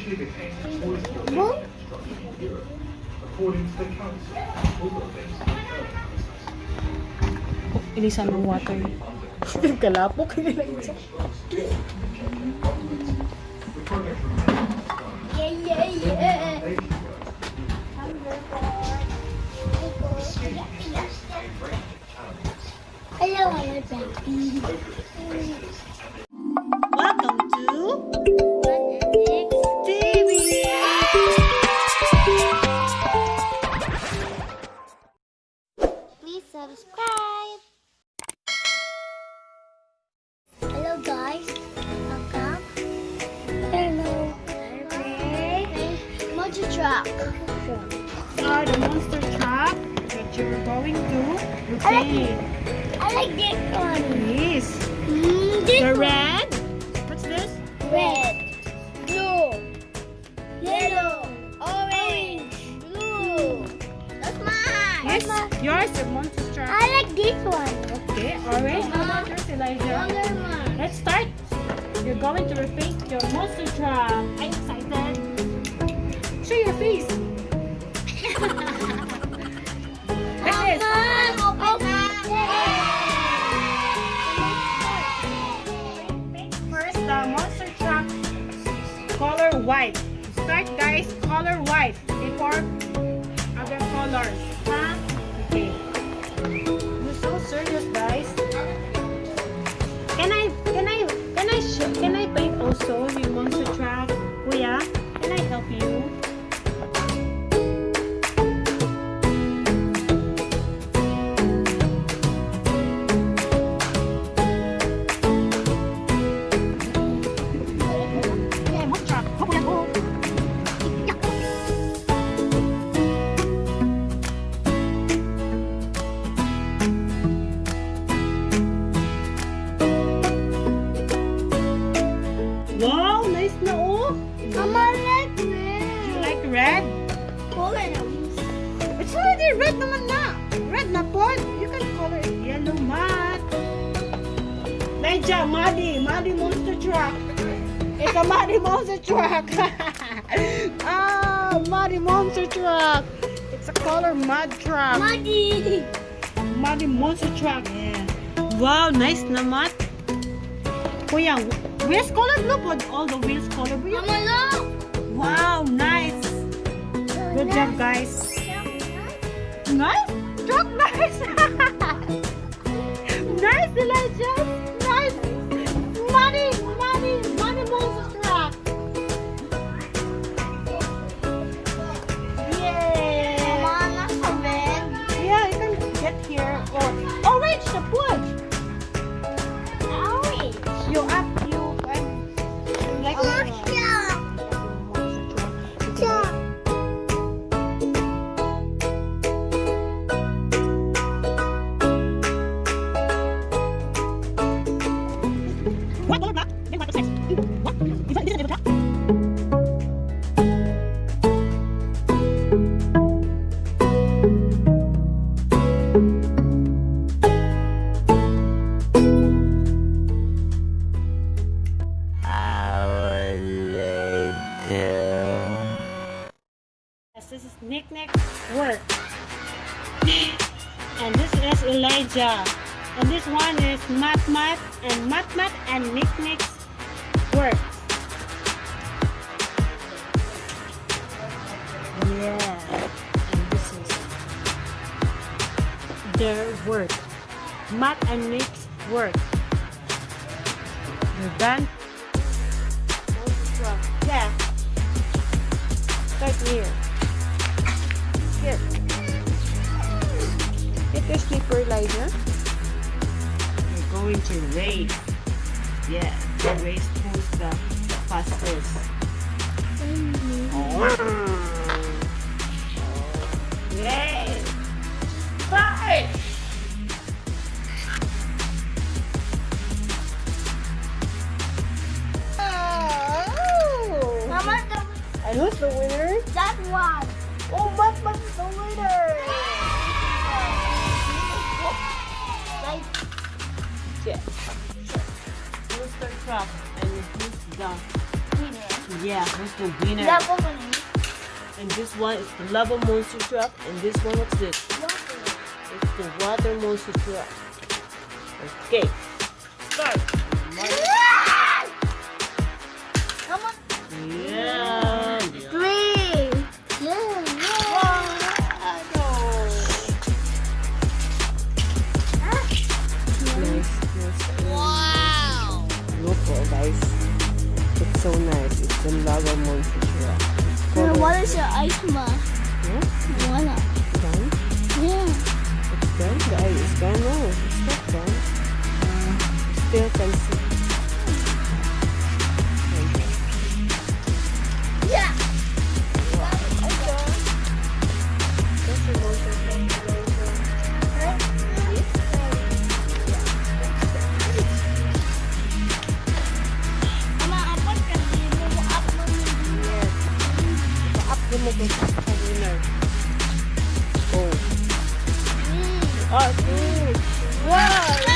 eventually became the tallest building in construction in Europe, according to the council. All buildings are Ilisan ng water. Kalapok nila isa. Hello, my baby. Welcome to TV. Please subscribe. Hello, guys. Welcome. Hello. Monster truck. Are the monster truck that you're going to repaint. I like this one. Yes. This The one. red. What's this? Red, blue, yellow, orange, blue. That's mine. Yes. Yours the monster truck. I like this one. Okay. Orange. How about yours, Elijah? Other one. Let's start. You're going to repaint your monster truck. Are you excited? Show your face. Like this. First, the monster truck color white. Start, guys. Color white before other colors. Huh? Okay. You're so serious, guys. Can I paint also your monster truck? Kuya, can I help you? Yeah, monster truck. Go, kuya, go. Wow, nice na oh. Mama, like red. You like red? It's already red naman na. Red na po. You can color it yellow matte. Elijah, muddy monster truck. It's a muddy monster truck. Ah, muddy monster truck. It's a color mud truck. Muddy. Muddy monster truck. Yeah. Wow, nice na matte. Kuya, wheels color blue po. All the wheels color blue. Mama, look. Wow, nice. Good job, guys. Nice? Truck, nice! Nice, Elijah! Nice! Money monster truck! Yay! Mama, that's so red. Yeah, you can get here. Or orange, the push! Orange. You up, you like Oh, the yeah. monster truck. Yeah. What color black? Then what size? What? This is the black? Yes, this is Nick's work. And this is Elijah. And this one is Mat and Nick's work. Yeah. And this is their work. Mat and Nick's work. They're done. Yeah. Start here. Here. Get your slipper, Elijah. We're going to race. Yeah, the race who's the fastest. Yay! Bye! Mama, And who's the winner? that one. Oh, Batman's the winner! Like, Yes. Mr. Truck and who's the winner. Yeah, who's the winner? Lava money. And this one is the lava monster truck. And this one, what's this? It's the water monster truck. Okay. Start. Come on. Yeah. 3. Yeah. Nice. Wow. Look, oh, guys. It's so nice. It's the lava monster truck. What is your ice mask? Yeah? Voila. Done? Yeah. It's done? The eye is gone? No, it's not done. Still can see. Yeah. That's the monster Mama, apa kan dia mau up Yes. Up the motor winner. Oh. Hmm. Oh, good. Wow.